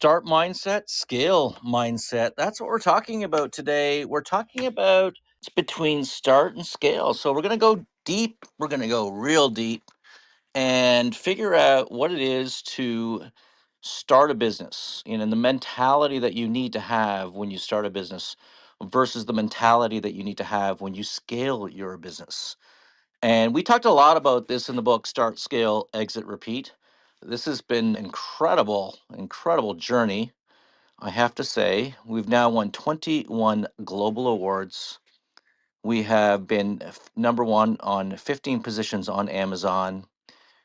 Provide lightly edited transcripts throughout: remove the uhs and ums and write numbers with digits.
Start mindset, scale mindset. That's what we're talking about today. We're talking about it's between start and scale. So we're going to go deep. We're going to go real deep and figure out what it is to start a business, and the mentality that you need to have when you start a business versus the mentality that you need to have when you scale your business. And we talked a lot about this in the book Start, Scale, Exit, Repeat. This has been incredible journey. I have to say, we've now won 21 global awards. We have been number one on 15 positions on Amazon.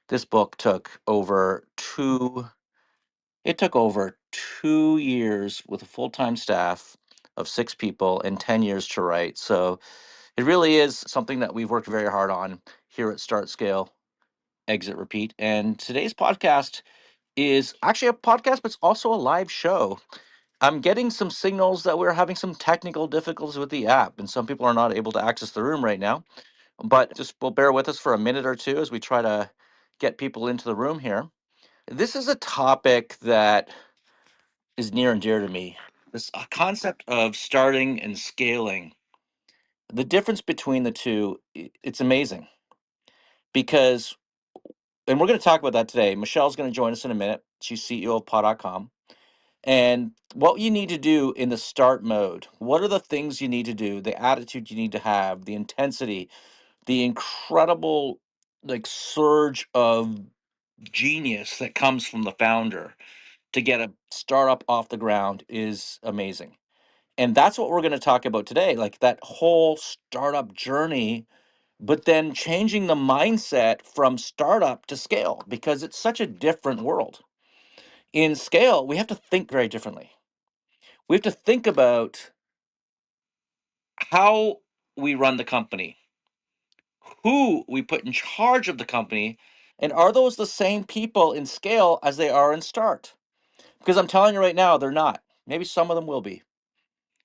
This book took over 2 years with a full-time staff of 6 people and 10 years to write. So it really is something that we've worked very hard on here at Start Scale Exit Repeat. And today's podcast is actually a podcast, but it's also a live show. I'm getting some signals that we're having some technical difficulties with the app, and some people are not able to access the room right now. But just will bear with us for a minute or two as we try to get people into the room here. This is a topic that is near and dear to me. This concept of starting and scaling. The difference between the two, it's amazing because, and we're going to talk about that today. Michelle's going to join us in a minute. She's CEO of paw.com. And what you need to do in the start mode, what are the things you need to do, the attitude you need to have, the intensity, the incredible surge of genius that comes from the founder to get a startup off the ground is amazing. And that's what we're going to talk about today, like that whole startup journey, but then changing the mindset from startup to scale because it's such a different world. In scale, we have to think very differently. We have to think about how we run the company, who we put in charge of the company, and are those the same people in scale as they are in start? Because I'm telling you right now, they're not. Maybe some of them will be.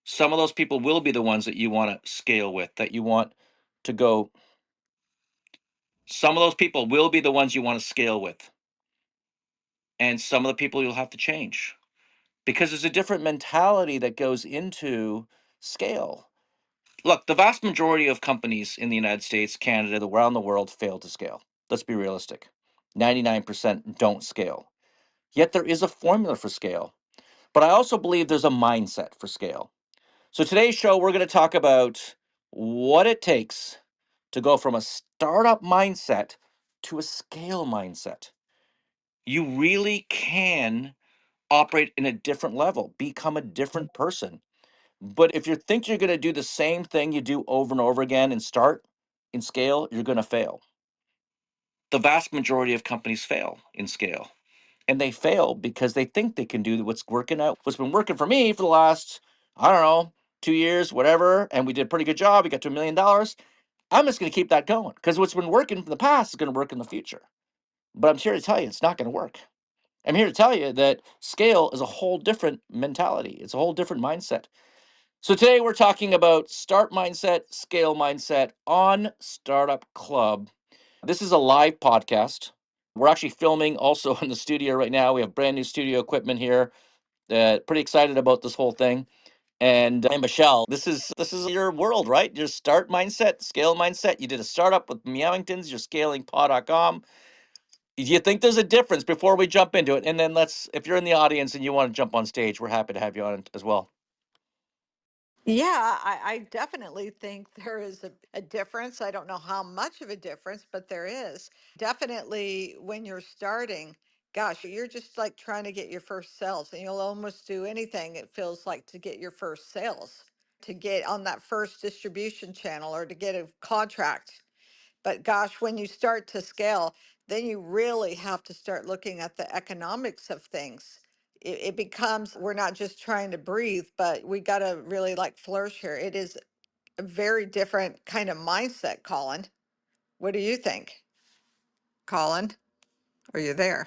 Some of those people will be the ones that you want to scale with, that you want to go. Some of those people will be the ones you want to scale with. And some of the people you'll have to change because there's a different mentality that goes into scale. Look, the vast majority of companies in the United States, Canada, around the world fail to scale. Let's be realistic. 99% don't scale. Yet there is a formula for scale. But I also believe there's a mindset for scale. So today's show, we're going to talk about what it takes to go from a startup mindset to a scale mindset. You really can operate in a different level, become a different person. But if you think you're going to do the same thing you do over and over again and start in scale, you're going to fail. The vast majority of companies fail in scale. And they fail because they think they can do what's working out. What's been working for me for the last, I don't know, 2 years, whatever, and we did a pretty good job. We got to $1 million. I'm just going to keep that going because what's been working in the past is going to work in the future. But I'm here to tell you it's not going to work. I'm here to tell you that scale is a whole different mentality. It's a whole different mindset. So today we're talking about start mindset, scale mindset on Startup Club. This is a live podcast. We're actually filming also in the studio right now. We have brand new studio equipment here. Pretty excited about this whole thing. And Michelle, this is your world, right? Your start mindset, scale mindset. You did a startup with Meowingtons. You're scaling paw.com. Do you think there's a difference before we jump into it? And then if you're in the audience and you want to jump on stage, we're happy to have you on as well. Yeah, I definitely think there is a difference. I don't know how much of a difference, but there is. Definitely when you're starting, gosh, you're just like trying to get your first sales, and you'll almost do anything it feels like to get your first sales, to get on that first distribution channel or to get a contract. But gosh, when you start to scale, then you really have to start looking at the economics of things. It becomes, we're not just trying to breathe, but we got to really like flourish here. It is a very different kind of mindset, Colin. What do you think? Colin, are you there?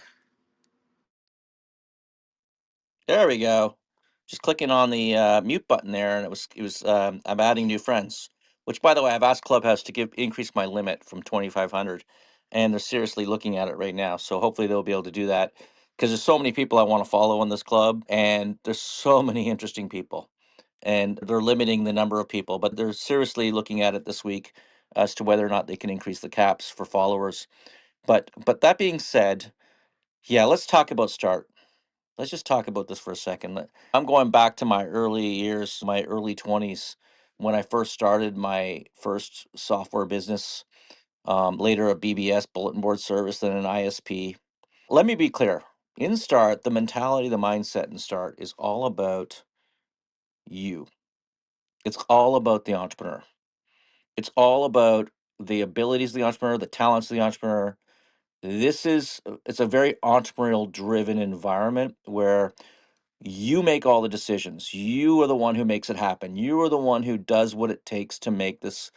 There we go. Just clicking on the mute button there, and it was. I'm adding new friends. Which, by the way, I've asked Clubhouse to increase my limit from 2,500, and they're seriously looking at it right now. So hopefully they'll be able to do that. because there's so many people I want to follow in this club, and there's so many interesting people, and they're limiting the number of people, but they're seriously looking at it this week as to whether or not they can increase the caps for followers. But that being said, yeah, let's talk about start. Let's just talk about this for a second. I'm going back to my early years, my early 20s, when I first started my first software business, later a BBS, bulletin board service, then an ISP. Let me be clear. In Start, the mentality, the mindset in Start is all about you. It's all about the entrepreneur. It's all about the abilities of the entrepreneur, the talents of the entrepreneur. It's a very entrepreneurial driven environment where you make all the decisions. You are the one who makes it happen. You are the one who does what it takes to make this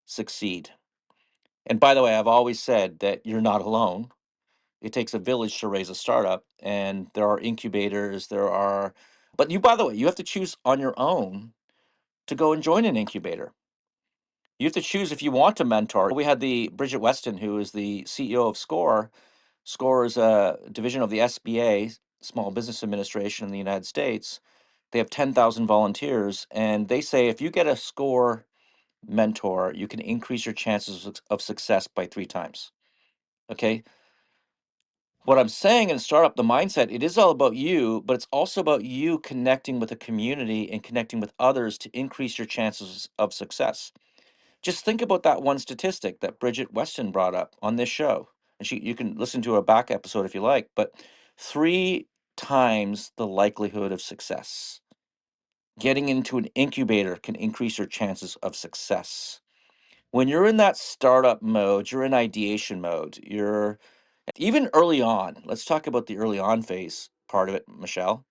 succeed. And by the way, I've always said that you're not alone. It takes a village to raise a startup, and there are incubators, but you, by the way, you have to choose on your own to go and join an incubator. You have to choose if you want to mentor. We had the Bridget Weston, who is the CEO of Score. Score is a division of the SBA, Small Business Administration in the United States. They have 10,000 volunteers, and they say if you get a Score mentor, you can increase your chances of success by 3 times. Okay. What I'm saying in startup, the mindset, it is all about you, but it's also about you connecting with a community and connecting with others to increase your chances of success. Just think about that one statistic that Bridget Weston brought up on this show. And you can listen to a back episode if you like, but 3 times the likelihood of success. Getting into an incubator can increase your chances of success. When you're in that startup mode, you're in ideation mode. You're even early on. Let's talk about the early on phase part of it, Michelle,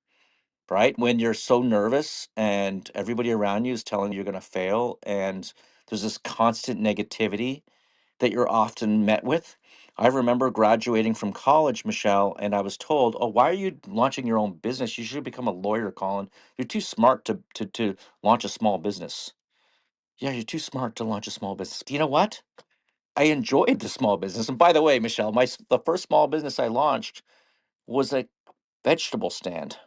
right? When you're so nervous and everybody around you is telling you you're going to fail, and there's this constant negativity that you're often met with. I remember graduating from college, Michelle, and I was told, "Oh, why are you launching your own business? You should become a lawyer, Colin. You're too smart to launch a small business." Yeah, you're too smart to launch a small business. You know what? I enjoyed the small business. And by the way, Michelle, the first small business I launched was a vegetable stand.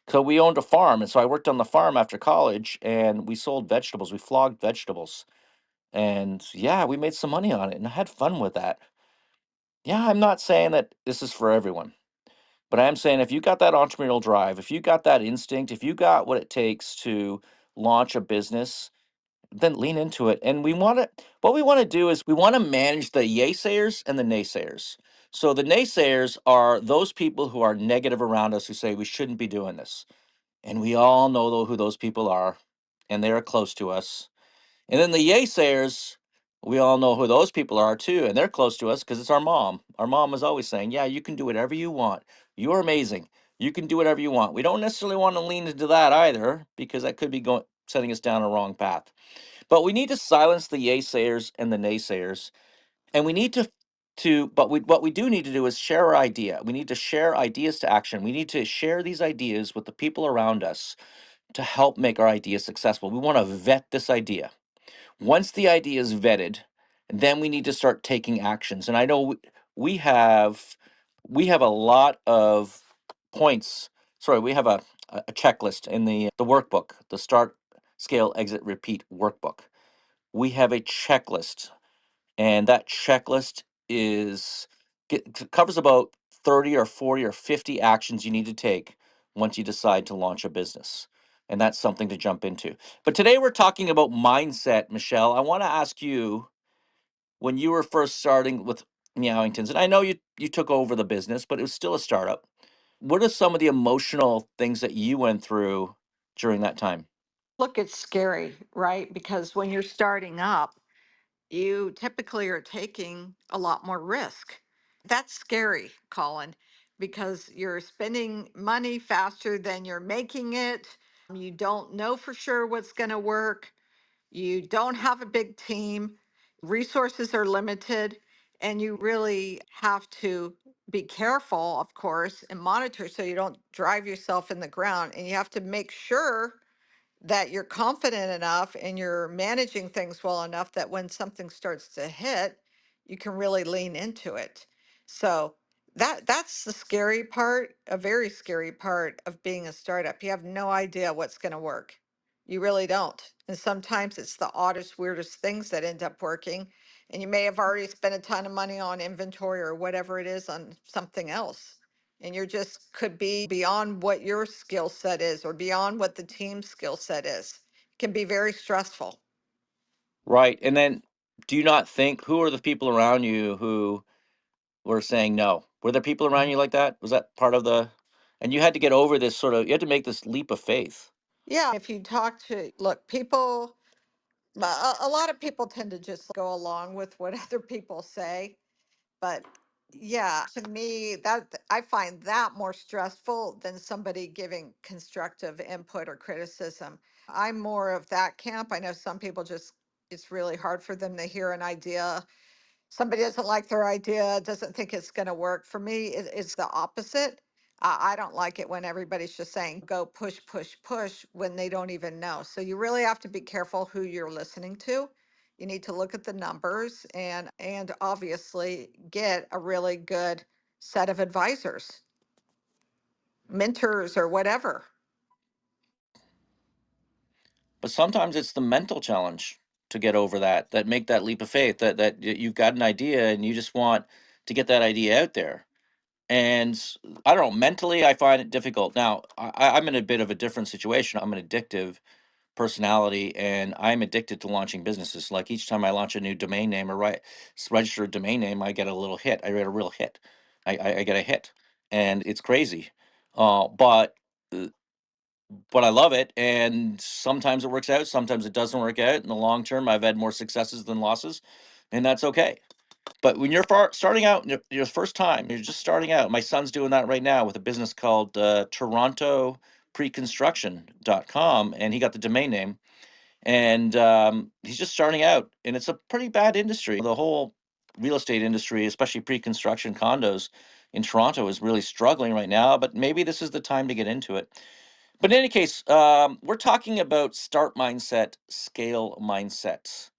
So we owned a farm, and so I worked on the farm after college, and we sold vegetables. We flogged vegetables, and yeah, we made some money on it, and I had fun with that. Yeah, I'm not saying that this is for everyone, but I am saying if you got that entrepreneurial drive, if you got that instinct, if you got what it takes to launch a business, then lean into it. And what we want to do is we want to manage the yaysayers and the naysayers. So the naysayers are those people who are negative around us who say we shouldn't be doing this. And we all know who those people are, and they are close to us. And then the yaysayers, we all know who those people are too, and they're close to us because it's our mom. Our mom is always saying, "Yeah, you can do whatever you want. You're amazing. You can do whatever you want." We don't necessarily want to lean into that either because that could be going setting us down a wrong path. But we need to silence the yaysayers and the naysayers, and we need to but what we do need to do is share our idea. We need to share ideas to action. We need to share these ideas with the people around us to help make our idea successful. We want to vet this idea. Once the idea is vetted, then we need to start taking actions. And I know we have we have a lot of points. Sorry, we have a checklist in the workbook, the Start, Scale, Exit, Repeat workbook. We have a checklist, and that checklist covers about 30 or 40 or 50 actions you need to take once you decide to launch a business, and that's something to jump into. But today we're talking about mindset. Michelle, I want to ask you, when you were first starting with Meowingtons, and I know you took over the business, but it was still a startup. What are some of the emotional things that you went through during that time? Look, it's scary, right? Because when you're starting up, you typically are taking a lot more risk. That's scary, Colin, because you're spending money faster than you're making it. You don't know for sure what's going to work. You don't have a big team. Resources are limited, and you really have to be careful, of course, and monitor so you don't drive yourself in the ground. And you have to make sure that you're confident enough and you're managing things well enough that when something starts to hit, you can really lean into it. So That's the scary part, a very scary part of being a startup. You have no idea what's going to work. You really don't. And sometimes it's the oddest, weirdest things that end up working. And you may have already spent a ton of money on inventory or whatever it is on something else. And you're just could be beyond what your skill set is or beyond what the team's skill set is. It can be very stressful. Right. And then do you not think who are the people around you who were saying no? Were there people around you like that? Was that part of the and you had to get over this sort of you had to make this leap of faith. Yeah, if you talk to, look, people, a lot of people tend to just go along with what other people say. But yeah, to me, that I find that more stressful than somebody giving constructive input or criticism. I'm more of that camp. I know some people just, it's really hard for them to hear an idea. Somebody doesn't like their idea, doesn't think it's going to work. For me, it's the opposite. I don't like it when everybody's just saying, go push, push, push when they don't even know. So you really have to be careful who you're listening to. You need to look at the numbers and obviously get a really good set of advisors, mentors, or whatever. But sometimes it's the mental challenge to get over that make that leap of faith you've got an idea and you just want to get that idea out there. And I don't know, mentally I find it difficult. Now, I'm in a bit of a different situation. I'm an addictive personality and I'm addicted to launching businesses. Like each time I launch a new domain name or register a domain name, I get a little hit. I get a real hit. I get a hit, and it's crazy. Uh, but I love it, and sometimes it works out, sometimes it doesn't work out. In the long term, I've had more successes than losses, and that's okay. But when you're starting out, your first time, you're just starting out. My son's doing that right now with a business called Toronto Preconstruction.com, and he got the domain name, and he's just starting out, and it's a pretty bad industry. The whole real estate industry, especially pre-construction condos in Toronto, is really struggling right now. But maybe this is the time to get into it. But in any case, we're talking about start mindset, scale mindset.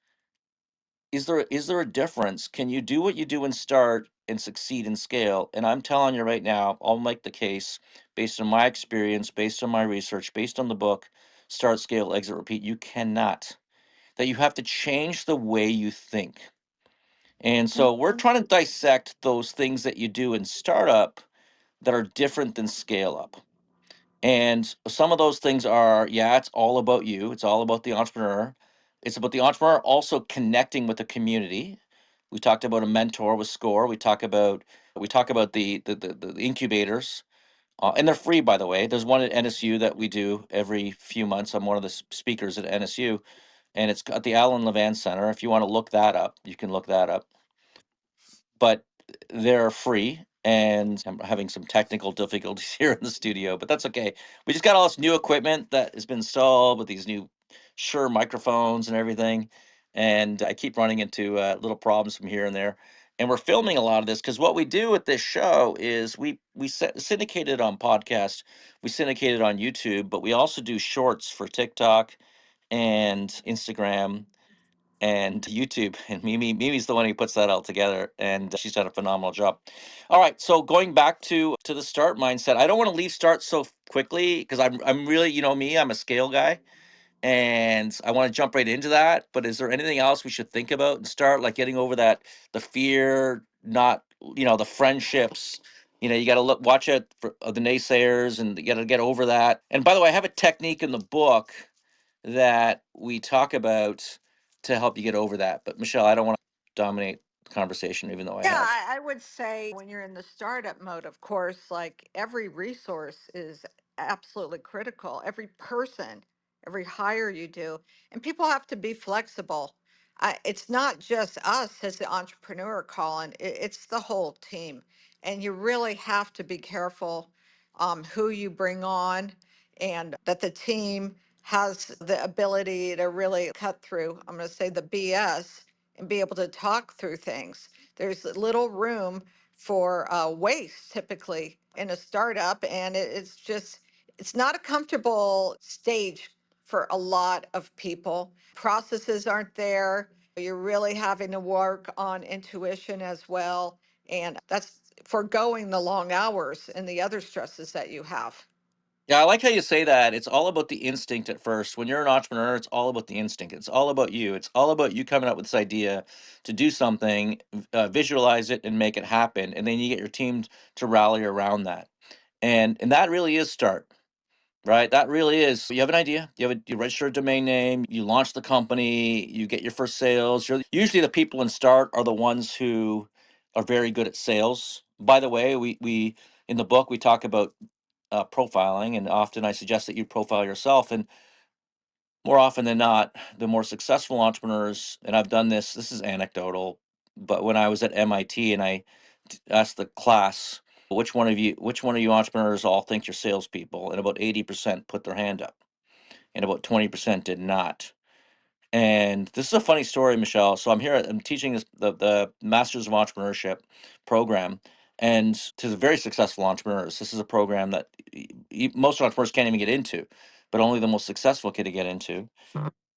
Is there a difference? Can you do what you do in start and succeed in scale? And I'm telling you right now, I'll make the case based on my experience, based on my research, based on the book, Start, Scale, Exit, Repeat. You cannot. That you have to change the way you think. And so we're trying to dissect those things that you do in startup that are different than scale up. And some of those things are, yeah, it's all about you. It's all about the entrepreneur. It's about the entrepreneur also connecting with the community. We talked about a mentor with Score. We talk about the incubators, and they're free, by the way. There's one at NSU that we do every few months. I'm one of the speakers at NSU, and it's at the Alan Levan Center. If you want to look that up, you can look that up, but they're free. And I'm having some technical difficulties here in the studio, but that's okay. We just got all this new equipment that has been installed with these new Shure microphones and everything. And I keep running into little problems from here and there. And we're filming a lot of this because what we do with this show is syndicate it on podcast, we syndicate it on YouTube, but we also do shorts for TikTok and Instagram and YouTube. And Mimi's the one who puts that all together, and she's done a phenomenal job. All right, so going back to the start mindset, I don't want to leave start so quickly because I'm really, me, I'm a scale guy, and I want to jump right into that. But is there anything else we should think about and start, like getting over that the fear, not the friendships? You got to watch out for the naysayers, and you got to get over that. And by the way, I have a technique in the book that we talk about to help you get over that. But Michelle, I don't want to dominate the conversation, even though I Yeah, have. I would say when you're in the startup mode, of course, like every resource is absolutely critical. Every person, every hire you do, and people have to be flexible. It's not just us as the entrepreneur, Colin, it's the whole team. And you really have to be careful who you bring on and that the team has the ability to really cut through, I'm going to say, the BS and be able to talk through things. There's little room for waste typically in a startup, and it's just it's not a comfortable stage for a lot of people. Processes aren't there. You're really having to work on intuition as well. And that's foregoing the long hours and the other stresses that you have. Yeah, I like how you say that. It's all about the instinct at first. When you're an entrepreneur, it's all about the instinct. It's all about you. It's all about you coming up with this idea to do something, visualize it, and make it happen. And then you get your team to rally around that. And that really is start, right? That really is. You have an idea, you register a domain name, you launch the company, you get your first sales. Usually the people in start are the ones who are very good at sales. By the way, we in the book we talk about profiling, and often I suggest that you profile yourself. And more often than not, the more successful entrepreneurs, and I've done this. This is anecdotal, but when I was at MIT and asked the class, which one of you entrepreneurs all think you're salespeople, and about 80% put their hand up, and about 20% did not. And this is a funny story, Michelle. So I'm teaching the Masters of Entrepreneurship program, and to the very successful entrepreneurs. This is a program that most entrepreneurs can't even get into, but only the most successful can get into.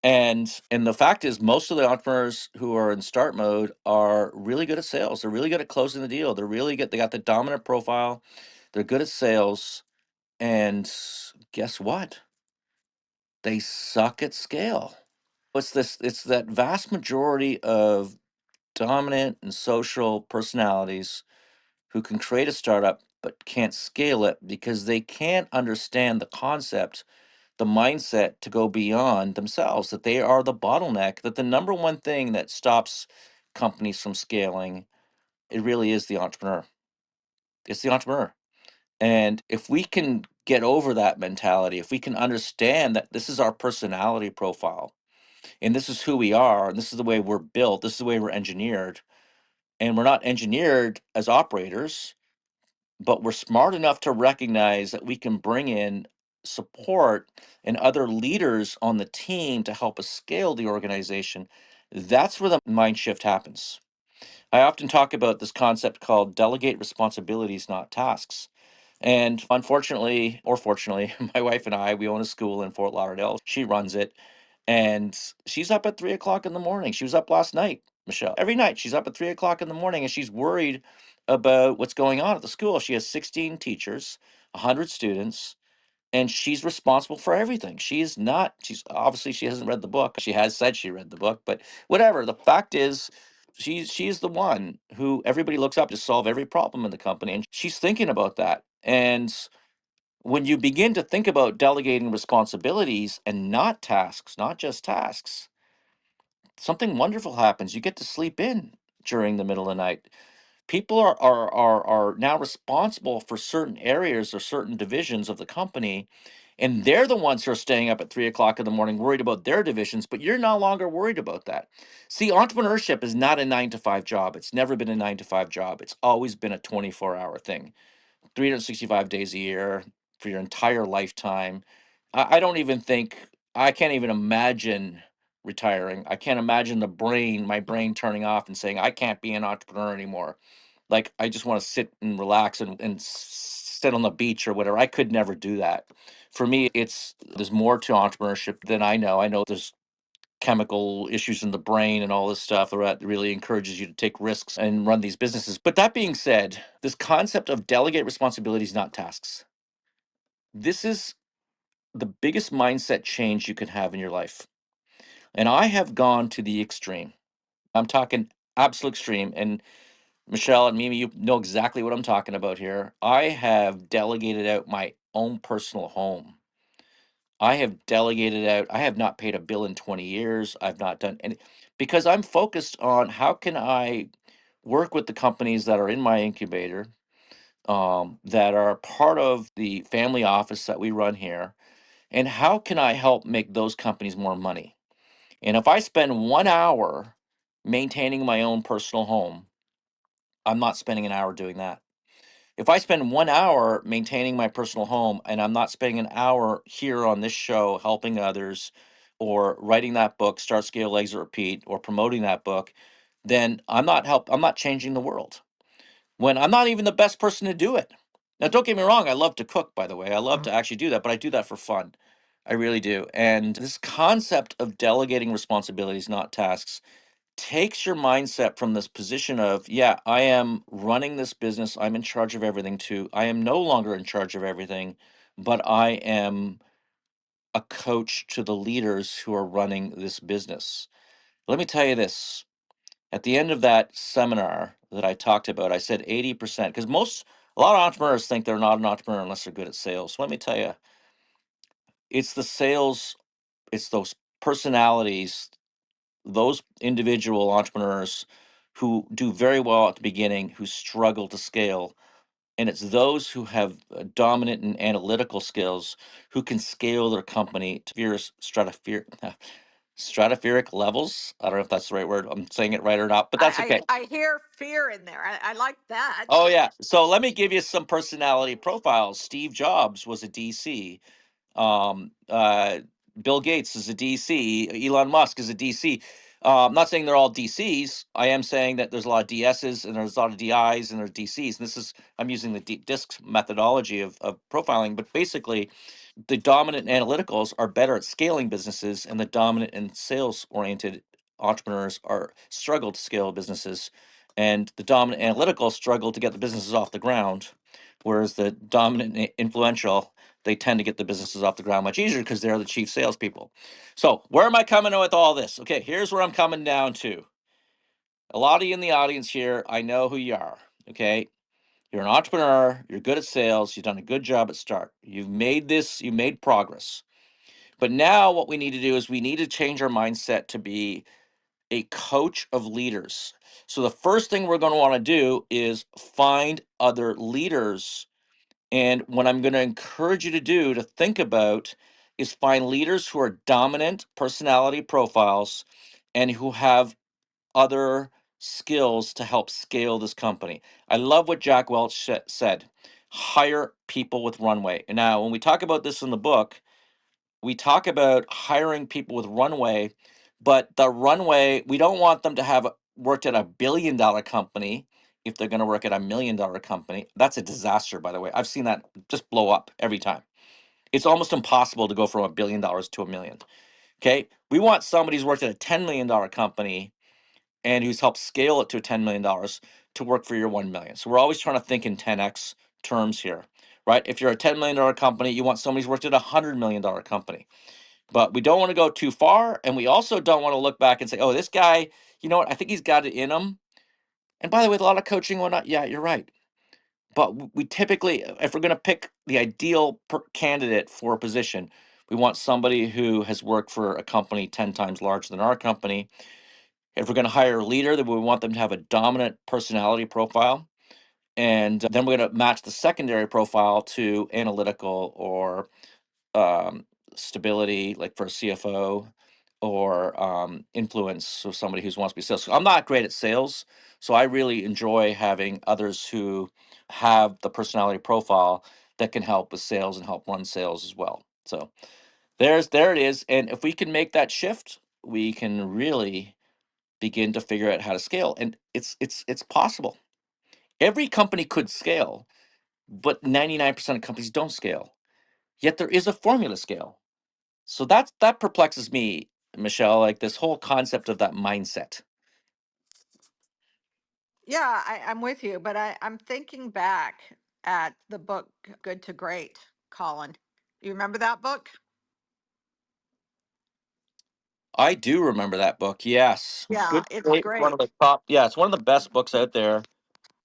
And the fact is, most of the entrepreneurs who are in start mode are really good at sales. They're really good at closing the deal. They're really good. They got the dominant profile. They're good at sales. And guess what? They suck at scale. It's that vast majority of dominant and social personalities who can create a startup but can't scale it because they can't understand the concept, the mindset to go beyond themselves, that they are the bottleneck, that the number one thing that stops companies from scaling, it really is the entrepreneur. It's the entrepreneur. And if we can get over that mentality, if we can understand that this is our personality profile, and this is who we are, and this is the way we're built, this is the way we're engineered, and we're not engineered as operators, but we're smart enough to recognize that we can bring in support and other leaders on the team to help us scale the organization. That's where the mind shift happens. I often talk about this concept called delegate responsibilities, not tasks. And unfortunately, or fortunately, my wife and I, we own a school in Fort Lauderdale. She runs it, and she's up at 3 o'clock in the morning. She was up last night, Michelle. Every night she's up at 3 o'clock in the morning, and she's worried about what's going on at the school. She has 16 teachers, 100 students, and she's responsible for everything. She's not, she's obviously, she hasn't read the book. She has said she read the book, but whatever. The fact is, she's the one who everybody looks up to solve every problem in the company, and she's thinking about that. And when you begin to think about delegating responsibilities and not tasks, not just tasks, something wonderful happens. You get to sleep in during the middle of the night. People are now responsible for certain areas or certain divisions of the company, and they're the ones who are staying up at 3 o'clock in the morning worried about their divisions, but you're no longer worried about that. See, entrepreneurship is not a 9 to 5 job. It's never been a 9 to 5 job. It's always been a 24-hour thing. 365 days a year for your entire lifetime. I don't even think, I can't even imagine retiring. I can't imagine my brain turning off and saying, I can't be an entrepreneur anymore. Like, I just want to sit and relax and sit on the beach or whatever. I could never do that. For me, there's more to entrepreneurship than I know. I know there's chemical issues in the brain and all this stuff that really encourages you to take risks and run these businesses. But that being said, this concept of delegate responsibilities, not tasks, this is the biggest mindset change you can have in your life. And I have gone to the extreme. I'm talking absolute extreme. And Michelle and Mimi, you know exactly what I'm talking about here. I have delegated out my own personal home. I have delegated out. I have not paid a bill in 20 years. I've not done any because I'm focused on how can I work with the companies that are in my incubator, that are part of the family office that we run here, and how can I help make those companies more money? And if I spend 1 hour maintaining my own personal home, I'm not spending an hour doing that. If I spend 1 hour maintaining my personal home and I'm not spending an hour here on this show helping others or writing that book, Start Scale Exit Repeat, or promoting that book, then I'm not changing the world. When I'm not even the best person to do it. Now don't get me wrong, I love to cook, by the way. I love to actually do that, but I do that for fun. I really do. And this concept of delegating responsibilities, not tasks, takes your mindset from this position of, yeah, I am running this business, I'm in charge of everything, to I am no longer in charge of everything, but I am a coach to the leaders who are running this business. Let me tell you this. At the end of that seminar that I talked about, I said 80%, because a lot of entrepreneurs think they're not an entrepreneur unless they're good at sales. So let me tell you, it's the sales, it's those personalities, those individual entrepreneurs who do very well at the beginning, who struggle to scale. And it's those who have dominant and analytical skills who can scale their company to stratospheric levels. I don't know if that's the right word. I'm saying it right or not, but that's okay. I hear fear in there. I like that. Oh yeah. So let me give you some personality profiles. Steve Jobs was a DC. Um, uh, Bill Gates is a DC. Elon Musk is a DC. I'm not saying they're all DCs. I am saying that there's a lot of DSs and there's a lot of DIs and there's DCs. And this is I'm using the DISC methodology of profiling, but basically the dominant analyticals are better at scaling businesses, and the dominant and sales oriented entrepreneurs are struggle to scale businesses, and the dominant analytical struggle to get the businesses off the ground, whereas the dominant influential, they tend to get the businesses off the ground much easier because they're the chief salespeople. So where am I coming with all this? Okay, here's where I'm coming down to. A lot of you in the audience here, I know who you are. Okay, you're an entrepreneur, you're good at sales, you've done a good job at start. You made progress. But now what we need to do is we need to change our mindset to be a coach of leaders. So the first thing we're going to want to do is find other leaders. And what I'm going to encourage you to do to think about is find leaders who are dominant personality profiles and who have other skills to help scale this company. I love what Jack Welch said. Hire people with runway. And now, when we talk about this in the book, we talk about hiring people with runway, but the runway, we don't want them to have worked at $1 billion company if they're going to work at $1 million company. That's a disaster, by the way. I've seen that just blow up every time. It's almost impossible to go from $1 billion to 1 million. Okay. We want somebody who's worked at a $10 million company and who's helped scale it to $10 million to work for your 1 million. So we're always trying to think in 10x terms here, right? If you're a $10 million company, you want somebody who's worked at a $100 million company. But we don't want to go too far, and we also don't want to look back and say, "Oh, this guy, you know what? I think he's got it in him." And by the way, a lot of coaching and whatnot, yeah, you're right. But we typically, if we're going to pick the ideal candidate for a position, we want somebody who has worked for a company 10 times larger than our company. If we're going to hire a leader, then we want them to have a dominant personality profile. And then we're going to match the secondary profile to analytical or um, stability, like for a CFO, or influence, so somebody who wants to be sales. So I'm not great at sales, so I really enjoy having others who have the personality profile that can help with sales and help run sales as well. So there it is. And if we can make that shift, we can really begin to figure out how to scale. And it's possible. Every company could scale, but 99% of companies don't scale. Yet there is a formula to scale. So that perplexes me, Michelle, like this whole concept of that mindset. Yeah, I'm with you, but I'm thinking back at the book Good to Great, Colin. You remember that book? I do remember that book. Yes. Yeah, Good. it's Great. One of great. the top. Yeah, it's one of the best books out there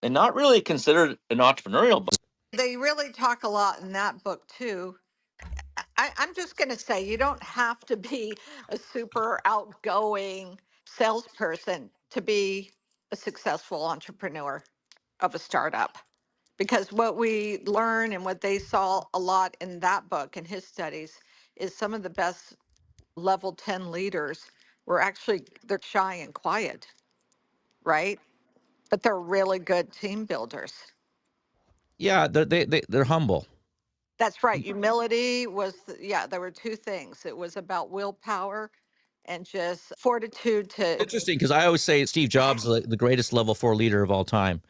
and not really considered an entrepreneurial book. They really talk a lot in that book too. I'm just going to say you don't have to be a super outgoing salesperson to be a successful entrepreneur of a startup. Because what we learn and what they saw a lot in that book and his studies is some of the best level 10 leaders were actually they're shy and quiet, right? But they're really good team builders. Yeah, they're humble. That's right. Humility was, yeah, there were two things. It was about willpower and just fortitude to, Interesting because I always say Steve Jobs is the greatest level 4 leader of all time,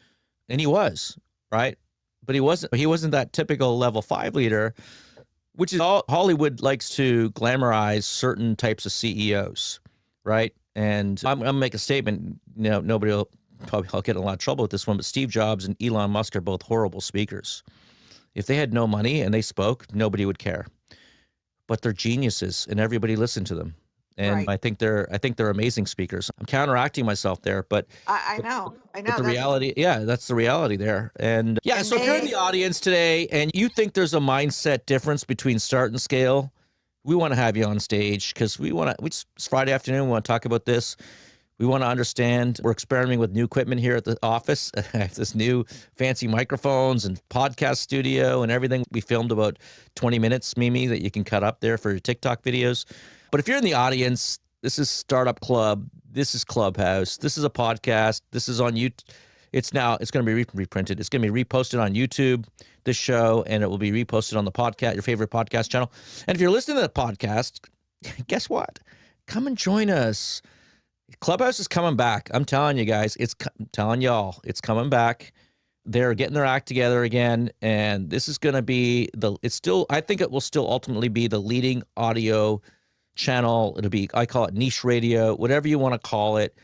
and he was right, but he wasn't that typical level 5 leader, which is all Hollywood likes to glamorize certain types of CEOs, right? And I'm gonna make a statement. Nobody will probably, I'll get in a lot of trouble with this one, but Steve Jobs and Elon Musk are both horrible speakers. If they had no money and they spoke, nobody would care. But they're geniuses, and everybody listened to them. And Right. I think they're amazing speakers. I'm counteracting myself there, but I but know. I but know the that's reality, yeah, that's the reality there. And yeah, and so if you're in the they audience today and you think there's a mindset difference between start and scale, we want to have you on stage because it's Friday afternoon. We want to talk about this. We want to understand. We're experimenting with new equipment here at the office. I have this new fancy microphones and podcast studio and everything. We filmed about 20 minutes, Mimi, that you can cut up there for your TikTok videos. But if you're in the audience, this is Startup Club. This is Clubhouse. This is a podcast. This is on YouTube. It's going to be reprinted. It's going to be reposted on YouTube, this show, and it will be reposted on the podcast, your favorite podcast channel. And if you're listening to the podcast, guess what? Come and join us. Clubhouse is coming back. I'm telling you guys, I'm telling y'all, it's coming back. They're getting their act together again, and this is going to be I think it will still ultimately be the leading audio channel. It'll be, I call it niche radio, whatever you want to call it.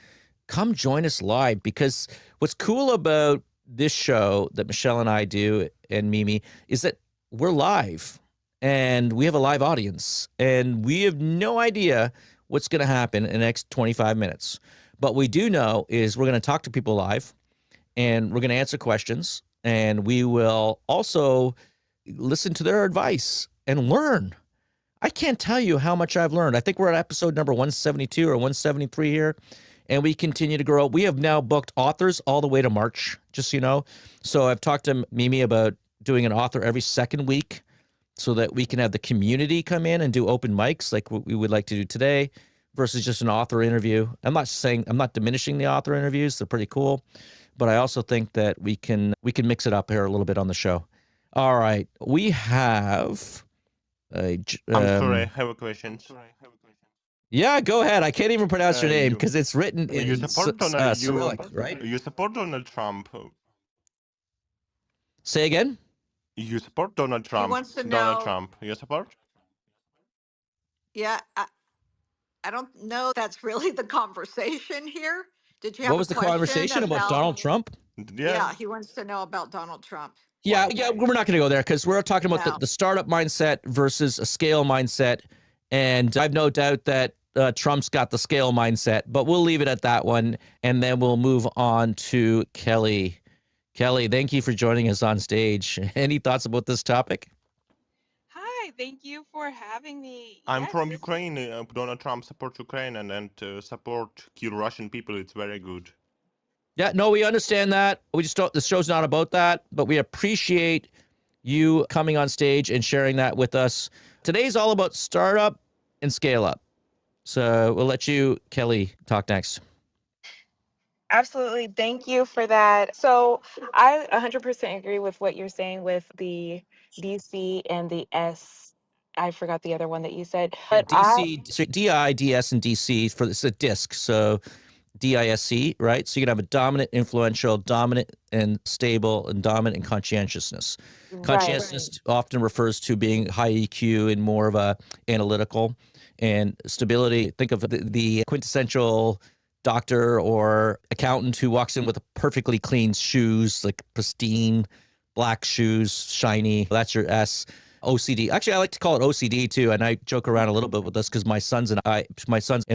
Come join us live, because what's cool about this show that Michelle and I do, and Mimi, is that we're live and we have a live audience, and we have no idea what's going to happen in the next 25 minutes. But we do know is we're going to talk to people live, and we're going to answer questions, and we will also listen to their advice and learn. I can't tell you how much I've learned. I think we're at episode number 172 or 173 here, and we continue to grow. We have now booked authors all the way to March, just so you know. So I've talked to Mimi about doing an author every second week so that we can have the community come in and do open mics like what we would like to do today versus just an author interview. I'm not diminishing the author interviews. They're pretty cool, but I also think that we can mix it up here a little bit on the show. All right. We have I'm sorry, I have a question. yeah, go ahead. I can't even pronounce your name You because it's written you in support Donald Cyrillic, right? you support Donald Trump. Say again. You support Donald he Trump. wants to Donald know. Trump. You support? Yeah, I don't know. That's really the conversation here. Did you What have a was the question conversation about about? Donald Trump? Yeah. Yeah, he wants to know about Donald Trump. Yeah, we're not going to go there because we're talking about No. the startup mindset versus a scale mindset. And I've no doubt that Trump's got the scale mindset, but we'll leave it at that one. And then we'll move on to Kelly. Kelly, thank you for joining us on stage. Any thoughts about this topic? Hi, thank you for having me. I'm Yes, from this Ukraine. Donald Trump supports Ukraine and support kill Russian people. It's very good. Yeah, no, we understand that. We just don't, the show's not about that, but we appreciate you coming on stage and sharing that with us. Today's all about startup and scale up. So we'll let you, Kelly, talk next. absolutely. Thank you for that. So I 100% agree with what you're saying with the DC and the S. I forgot the other one that you said, Yeah, but I DC, so DI, DS, and DC for it's a disc. So DISC, right? So you can have a dominant, influential, dominant, and stable, and dominant and conscientiousness. right. Conscientiousness often refers to being high EQ and more of a analytical, and stability. Think of the quintessential doctor or accountant who walks in with perfectly clean shoes, like pristine black shoes, shiny. That's your S. OCD. Actually, I like to call it OCD too, and I joke around a little bit with this because my son's in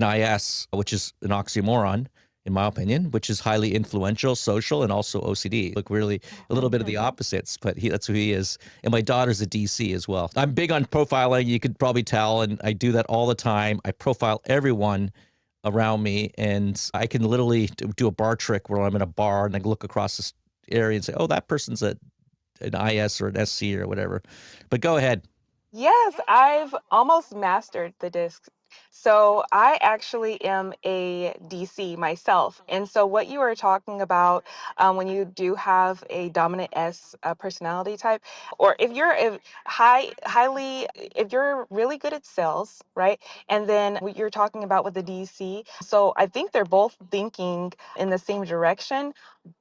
IS, which is an oxymoron in my opinion, which is highly influential, social, and also OCD. Look, really a little bit of the opposites, but that's who he is. And my daughter's a DC as well. I'm big on profiling. You could probably tell, and I do that all the time. I profile everyone around me, and I can literally do a bar trick where I'm in a bar and I look across this area and say, "Oh, that person's an IS or an SC or whatever." But go ahead. Yes, I've almost mastered the disc. So I actually am a DC myself. And so what you are talking about when you do have a dominant S personality type, or if you're if you're really good at sales, right? And then what you're talking about with the DC. So I think they're both thinking in the same direction,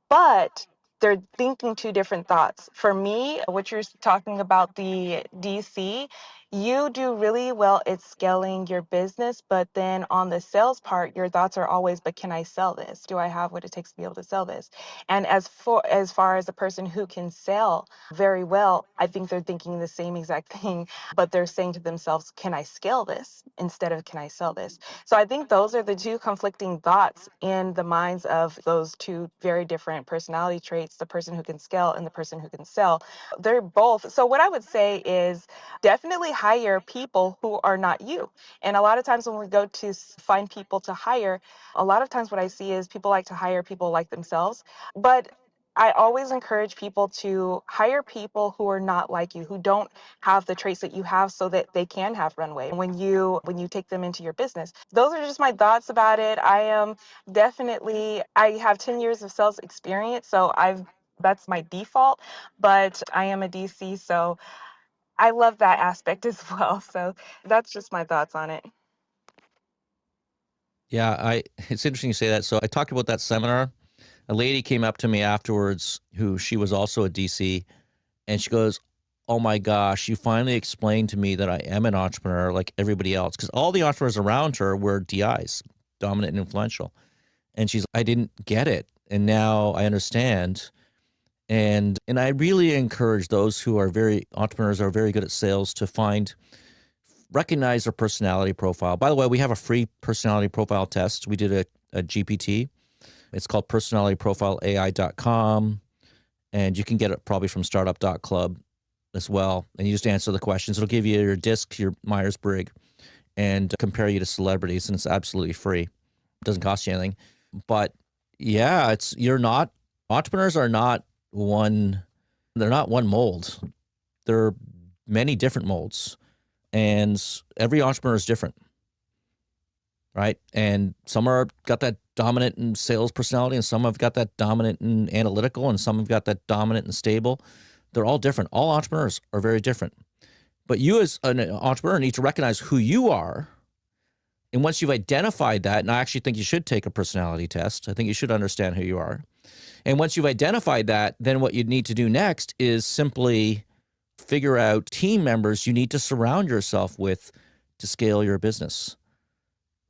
but they're thinking two different thoughts. For me, what you're talking about the DC, you do really well at scaling your business, but then on the sales part, your thoughts are always, but can I sell this? Do I have what it takes to be able to sell this? And as far as the person who can sell very well, I think they're thinking the same exact thing, but they're saying to themselves, can I scale this instead of can I sell this? So I think those are the two conflicting thoughts in the minds of those two very different personality traits, the person who can scale and the person who can sell. They're both. So what I would say is definitely hire people who are not you. And a lot of times when we go to find people to hire, a lot of times what I see is people like to hire people like themselves. But I always encourage people to hire people who are not like you, who don't have the traits that you have so that they can have runway when you take them into your business. Those are just my thoughts about it. I have 10 years of sales experience, so I've that's my default, but I am a DC, so I love that aspect as well. So that's just my thoughts on it. Yeah, it's interesting you say that. So I talked about that seminar. A lady came up to me afterwards who she was also a DC, and she goes, "Oh my gosh, you finally explained to me that I am an entrepreneur like everybody else." Because all the entrepreneurs around her were DIs, dominant and influential. And I didn't get it. And now I understand. And I really encourage those who are very entrepreneurs are very good at sales to recognize their personality profile. By the way, we have a free personality profile test. We did a GPT. It's called personalityprofileai.com. And you can get it probably from startup.club as well. And you just answer the questions. It'll give you your disc, your Myers-Briggs, and compare you to celebrities. And it's absolutely free. It doesn't cost you anything. But yeah, entrepreneurs are not they're not one mold. There are many different molds. And every entrepreneur is different, right? And some are got that dominant and sales personality, and some have got that dominant and analytical, and some have got that dominant and stable. They're all different. All entrepreneurs are very different. But you as an entrepreneur need to recognize who you are. And once you've identified that, and I actually think you should take a personality test, I think you should understand who you are. And once you've identified that, then what you need to do next is simply figure out team members you need to surround yourself with to scale your business,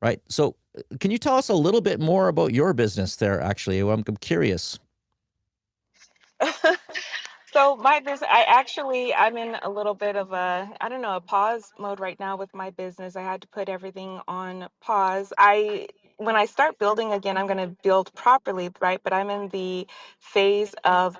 right? So can you tell us a little bit more about your business there, actually? I'm curious. So my business, I'm in a little bit of I don't know, a pause mode right now with my business. I had to put everything on pause. When I start building again, I'm going to build properly, right? But I'm in the phase of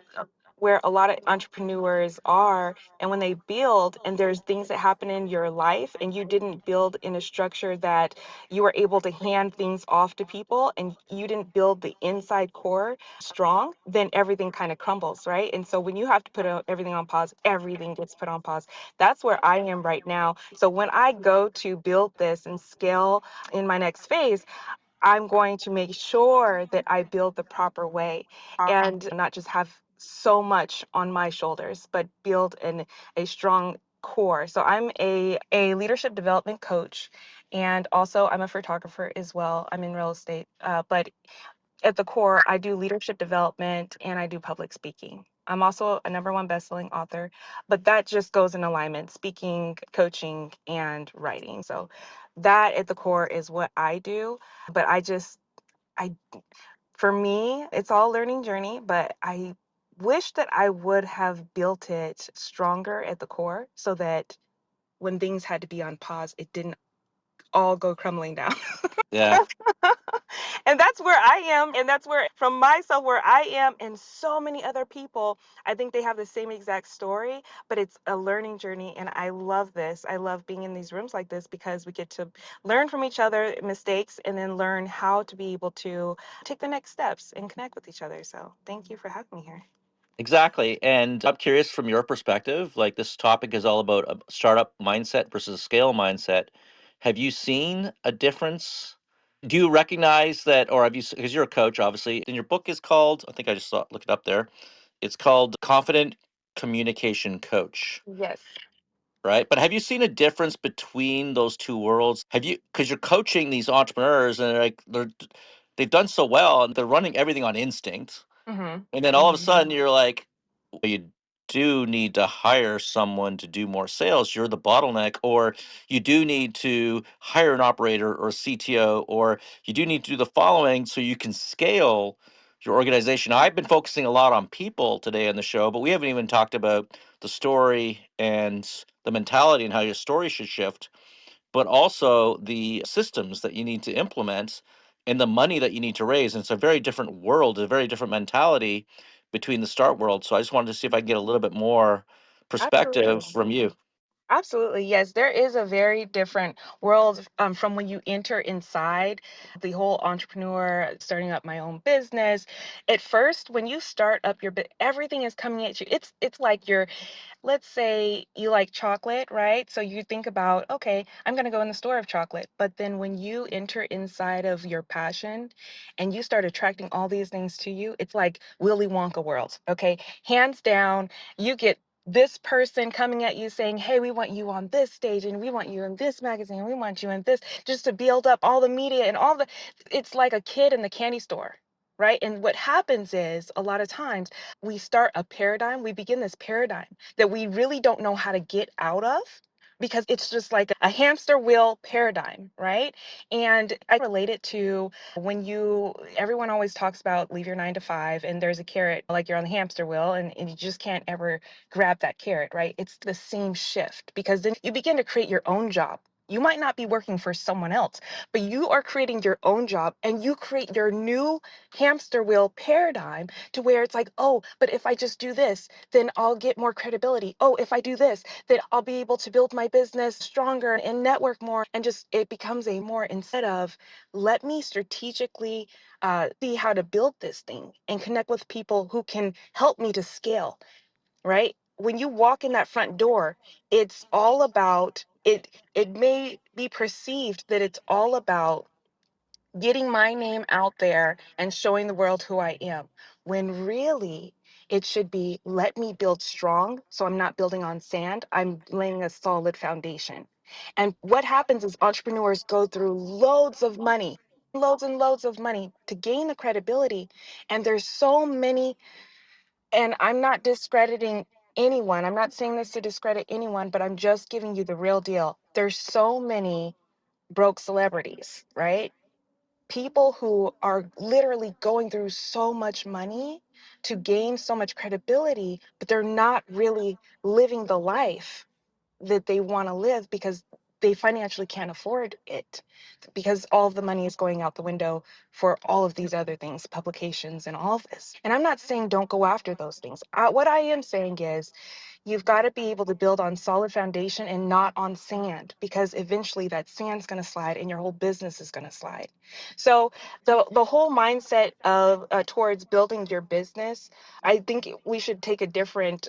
where a lot of entrepreneurs are, and when they build and there's things that happen in your life and you didn't build in a structure that you were able to hand things off to people, and you didn't build the inside core strong, then everything kind of crumbles, right? And so when you have to put everything on pause, everything gets put on pause. That's where I am right now. So when I go to build this and scale in my next phase, I'm going to make sure that I build the proper way and not just have so much on my shoulders, but build a strong core. So I'm a leadership development coach, and also I'm a photographer as well. I'm in real estate, but at the core, I do leadership development and I do public speaking. I'm also a number one bestselling author, but that just goes in alignment, speaking, coaching, and writing. So that at the core is what I do. But I, for me, it's all a learning journey, but I wish that I would have built it stronger at the core so that when things had to be on pause, it didn't all go crumbling down. Yeah, And that's where I am. And that's where, from myself, where I am, and so many other people, I think they have the same exact story, but it's a learning journey. And I love this. I love being in these rooms like this because we get to learn from each other mistakes and then learn how to be able to take the next steps and connect with each other. So thank you for having me here. exactly. And I'm curious from your perspective, like this topic is all about a startup mindset versus a scale mindset. Have you seen a difference? Do you recognize that, or have you, because you're a coach, obviously, and your book is called, I think I just saw, look it up there. It's called Confident Communication Coach, Yes. right? But have you seen a difference between those two worlds? Have you, because you're coaching these entrepreneurs and they've done so well and they're running everything on instinct. Mm-hmm. And then all of a sudden you're like, what do you do? do need to hire someone to do more sales, you're the bottleneck, or you do need to hire an operator or a CTO, or you do need to do the following so you can scale your organization. I've been focusing a lot on people today on the show, but we haven't even talked about the story and the mentality and how your story should shift, but also the systems that you need to implement and the money that you need to raise. And it's a very different world, a very different mentality between the start world. So I just wanted to see if I can get a little bit more perspective Absolutely. from you. Absolutely. Yes, there is a very different world from when you enter inside the whole entrepreneur, starting up my own business. At first, when you start up your bit, everything is coming at you. It's like you're, let's say you like chocolate, right? So you think about, okay, I'm going to go in the store of chocolate. But then when you enter inside of your passion and you start attracting all these things to you, it's like Willy Wonka world. Okay. Hands down, you get this person coming at you saying, hey, we want you on this stage and we want you in this magazine. We want you in this, just to build up all the media and all the, it's like a kid in the candy store. Right. And what happens is a lot of times we start a paradigm, we begin this paradigm that we really don't know how to get out of because it's just like a hamster wheel paradigm, right? And I relate it to when everyone always talks about leave your 9 to 5 and there's a carrot, like you're on the hamster wheel and you just can't ever grab that carrot, right? It's the same shift because then you begin to create your own job. You might not be working for someone else, but you are creating your own job and you create your new hamster wheel paradigm to where it's like, oh, but if I just do this, then I'll get more credibility. Oh, if I do this, then I'll be able to build my business stronger and network more. And just it becomes a more instead of let me strategically see how to build this thing and connect with people who can help me to scale, right? When you walk in that front door, it's all about it. It may be perceived that it's all about getting my name out there and showing the world who I am. When really it should be let me build strong. So I'm not building on sand, I'm laying a solid foundation. And what happens is entrepreneurs go through loads of money, loads and loads of money to gain the credibility. And there's so many, and I'm not discrediting anyone. I'm not saying this to discredit anyone, but I'm just giving you the real deal. There's so many broke celebrities, right? People who are literally going through so much money to gain so much credibility, but they're not really living the life that they want to live because they financially can't afford it because all of the money is going out the window for all of these other things, publications and all of this. And I'm not saying don't go after those things. What I am saying is you've got to be able to build on solid foundation and not on sand because eventually that sand's going to slide and your whole business is going to slide. So the whole mindset of towards building your business, I think we should take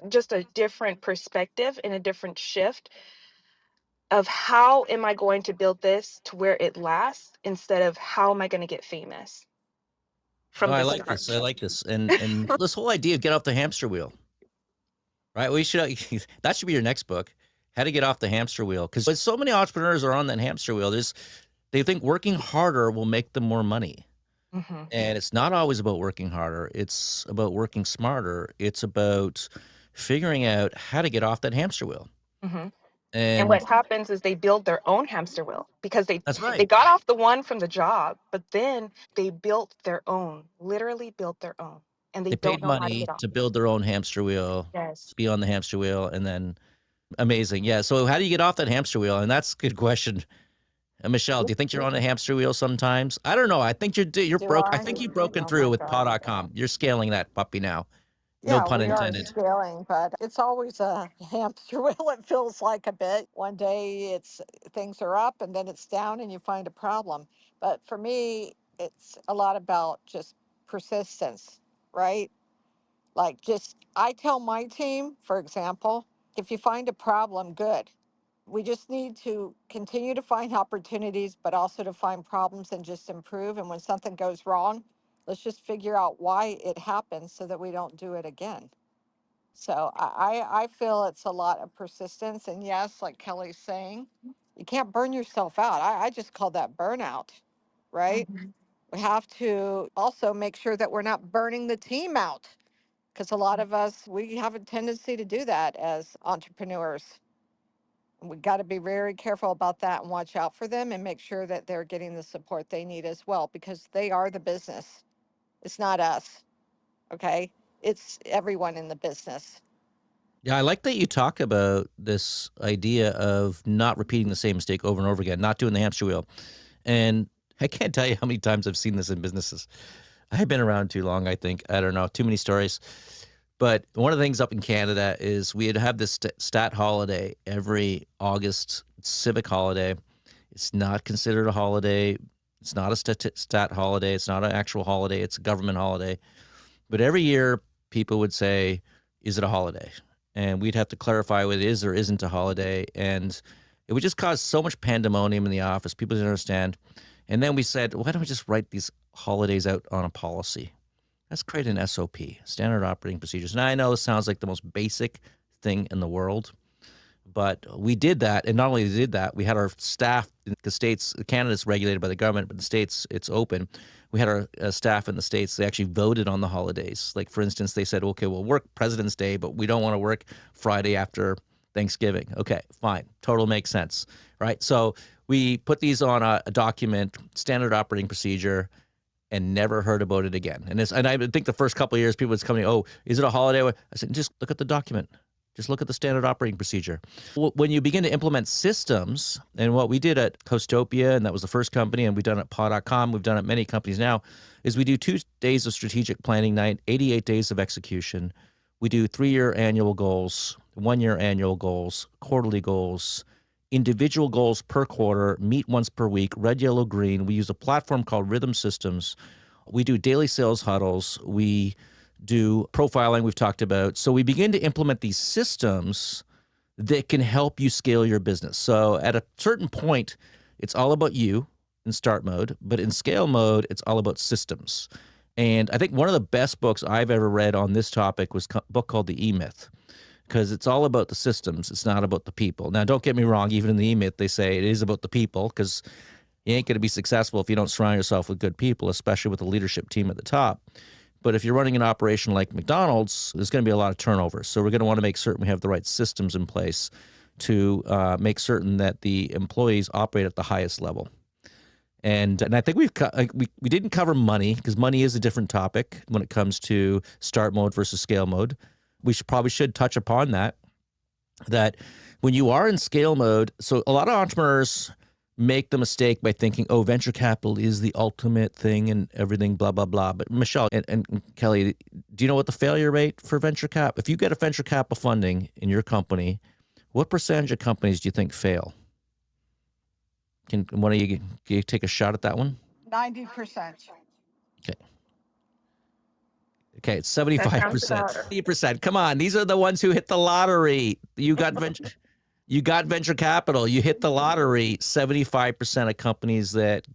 just a different perspective and a different shift of how am I going to build this to where it lasts instead of how am I going to get famous No, from I the like this. I start. like this. And this whole idea of get off the hamster wheel, right? We should that should be your next book, how to get off the hamster wheel. Because so many entrepreneurs are on that hamster wheel. They think working harder will make them more money. Hmm. And it's not always about working harder. It's about working smarter. It's about figuring out how to get off that hamster wheel. Hmm. And what And happens is they build their own hamster wheel because that's they right. got off the one from the job, but then they built their own, literally built their own, and they They don't paid know how to money get off. to build their own hamster wheel, Yes. to be on the hamster wheel, and then amazing. Yeah. So how do you get off that hamster wheel? And that's a good question. Michelle, do you think you're on a hamster wheel sometimes? I don't know. I think you're Do broke. I I? think you've broken Oh through my with God. paw.com. You're scaling that puppy now. No Yeah, pun we are intended. scaling, but it's always a hamster wheel. It feels like a bit. One day it's things are up and then it's down and you find a problem. But for me, it's a lot about just persistence, right? Like just I tell my team, for example, if you find a problem, good. We just need to continue to find opportunities, but also to find problems and just improve. And when something goes wrong, let's just figure out why it happens so that we don't do it again. So I feel it's a lot of persistence. And yes, like Kelly's saying, you can't burn yourself out. I just call that burnout, right? Mhm. We have to also make sure that we're not burning the team out because a lot of us, we have a tendency to do that as entrepreneurs. We got to be very careful about that and watch out for them and make sure that they're getting the support they need as well, because they are the business. It's not us. Okay. It's everyone in the business. Yeah, I like that you talk about this idea of not repeating the same mistake over and over again, not doing the hamster wheel. And I can't tell you how many times I've seen this in businesses. I've been around too long, I think. I don't know, too many stories. But one of the things up in Canada is we'd have this stat holiday every August, civic holiday. It's not considered a holiday. It's not a stat holiday. It's not an actual holiday. It's a government holiday. But every year, people would say, is it a holiday? And we'd have to clarify what it is or isn't a holiday. And it would just cause so much pandemonium in the office. People didn't understand. And then we said, why don't we just write these holidays out on a policy? Let's create an SOP, standard operating procedures. And I know this sounds like the most basic thing in the world, but we did that. And not only did that, we had our staff in the States, Canada's regulated by the government, but the States, it's open. We had our staff in the States, they actually voted on the holidays. Like, for instance, they said, okay, we'll work President's Day, but we don't want to work Friday after Thanksgiving. Okay, fine. Total makes sense, right? So we put these on a document, standard operating procedure, and never heard about it again. And I think the first couple of years, people was coming, oh, is it a holiday? I said, just look at the document. Just look at the standard operating procedure. When you begin to implement systems, and what we did at Costopia, and that was the first company, and we've done it at paw.com, we've done it at many companies now, is we do 2 days of strategic planning night, 88 days of execution. We do 3-year annual goals, 1-year annual goals, quarterly goals, individual goals per quarter, meet once per week, red, yellow, green. We use a platform called Rhythm Systems. We do daily sales huddles. We do profiling we've talked about. So we begin to implement these systems that can help you scale your business. So at a certain point, it's all about you in start mode, but in scale mode, it's all about systems. And I think one of the best books I've ever read on this topic was a book called The E-Myth, because it's all about the systems. It's not about the people. Now, don't get me wrong. Even in the E-Myth, they say it is about the people, because you ain't going to be successful if you don't surround yourself with good people, especially with a leadership team at the top. But if you're running an operation like McDonald's, there's going to be a lot of turnover. So we're going to want to make certain we have the right systems in place to make certain that the employees operate at the highest level. And I think we didn't cover money, because money is a different topic when it comes to start mode versus scale mode. We probably should touch upon that when you are in scale mode, so a lot of entrepreneurs make the mistake by thinking, oh, venture capital is the ultimate thing and everything, blah, blah, blah. But Michelle and Kelly, do you know what the failure rate for venture cap? If you get a venture capital funding in your company, what percentage of companies do you think fail? Can one of you take a shot at that one? 90%. Okay, it's That 75%. sounds about 80%. Come on, these are the ones who hit the lottery. You got venture capital. You hit the lottery. 75% of companies that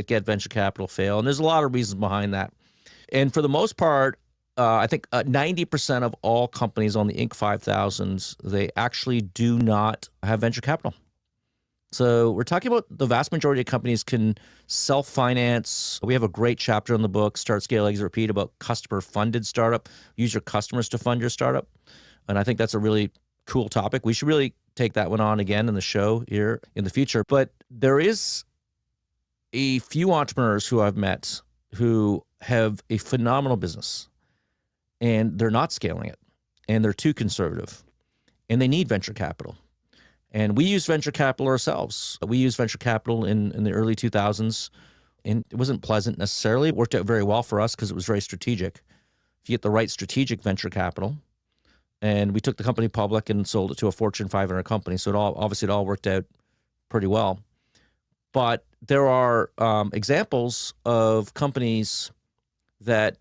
get venture capital fail, and there's a lot of reasons behind that. And for the most part, I think 90% of all companies on the Inc. 5000s, they actually do not have venture capital. So we're talking about the vast majority of companies can self-finance. We have a great chapter in the book, Start, Scale, Exit, Repeat, about customer-funded startup. Use your customers to fund your startup. And I think that's a really cool topic. We should really take that one on again in the show here in the future. But there is a few entrepreneurs who I've met who have a phenomenal business, and they're not scaling it, and they're too conservative, and they need venture capital. And we used venture capital ourselves. We used venture capital in the early 2000s, and it wasn't pleasant necessarily. It worked out very well for us because it was very strategic. If you get the right strategic venture capital, and we took the company public and sold it to a Fortune 500 company, so it all worked out pretty well. But there are examples of companies that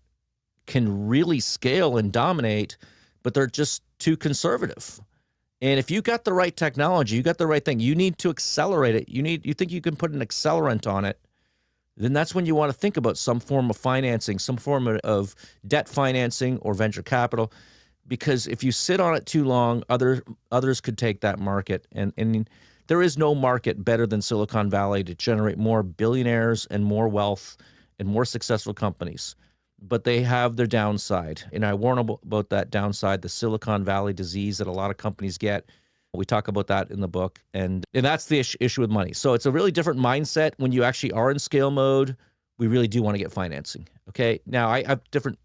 can really scale and dominate, but they're just too conservative. And if you got the right technology, you got the right thing, you need to accelerate it. You think you can put an accelerant on it, then that's when you want to think about some form of financing, some form of debt financing or venture capital. Because if you sit on it too long, others could take that market. And there is no market better than Silicon Valley to generate more billionaires and more wealth and more successful companies. but they have their downside. And I warn about that downside, the Silicon Valley disease that a lot of companies get. We talk about that in the book. And that's the issue with money. So it's a really different mindset when you actually are in scale mode. We really do want to get financing. Okay. Now, I have different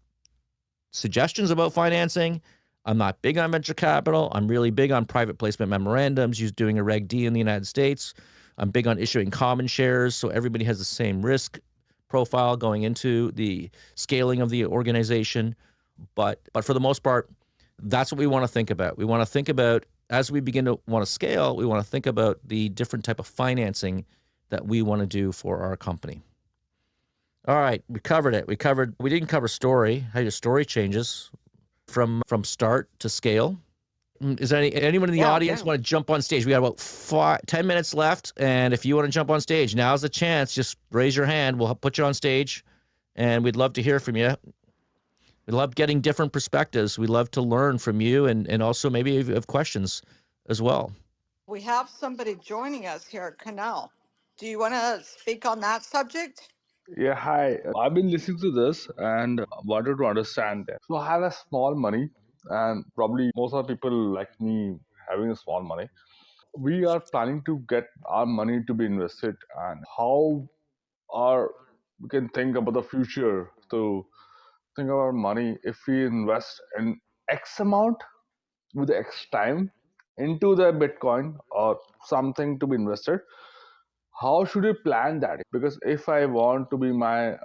suggestions about financing. I'm not big on venture capital. I'm really big on private placement memorandums, doing a Reg D in the United States. I'm big on issuing common shares so everybody has the same risk profile going into the scaling of the organization. But for the most part, that's what we want to think about. We want to think about, as we begin to want to scale, we want to think about the different type of financing that we want to do for our company. All right, we covered it. We didn't cover story, how your story changes from start to scale. Is there anyone in the audience want to jump on stage? We got about 10 minutes left, and if you want to jump on stage, now's the chance. Just raise your hand. We'll put you on stage, and we'd love to hear from you. We love getting different perspectives. We love to learn from you, and also maybe if you have questions as well. We have somebody joining us here at Canal. Do you want to speak on that subject? Yeah, hi. I've been listening to this and wanted to understand that. So I have a small money, and probably most of the people like me having a small money. We are planning to get our money to be invested, and how our we can think about the future. So think of our money if we invest in X amount with X time into the Bitcoin or something to be invested. How should we plan that? Because if I want to be my